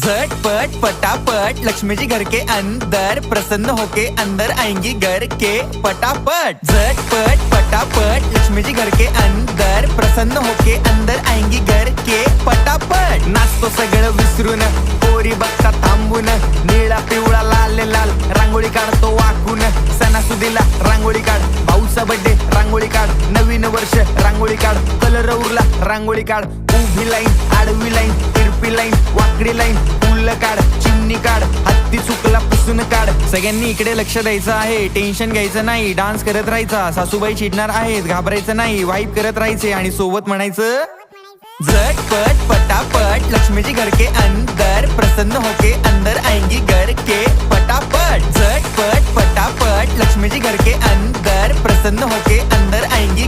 झटपट पटापट लक्ष्मी जी घर के अंदर, प्रसन्न होके अंदर आएंगी घर के पटापट। झटपट पटापट लक्ष्मी जी घर के अंदर, प्रसन्न होके अंदर आएंगी घर के पटापट। नाचतो सगळं विसरून, पोरी बघता थांबून, निळा पिवळा लाल लाल रांगोळी काढतो वाकून। सणासुदीला रांगोळी काढ, भाऊचा बर्थडे रांगोळी काढ, नवीन वर्ष रांगोळी काढ, कलर उरला रांगोळी काढ। उभी लाईन, आडवी लाईन, तिरपी लाईन, वाकडी लाईन, फुल काढ, चिमणी काढ, हत्ती चुकला पुसून काढ। सगळ्यांनी इकडे लक्ष द्यायचं आहे, टेन्शन घ्यायचं नाही, डान्स करत राहायचा। सासूबाई चिडणार आहेत, घाबरायचं नाही, वाईप करत राहायचे आणि सोबत म्हणायचं झटपट पटापट लक्ष्मी जी घर के अंदर, प्रसन्न होके अंदर आएंगी घर के पटापट। झटपट पटापट लक्ष्मी जी घर के अंदर, प्रसन्न होके अंदर आएंगी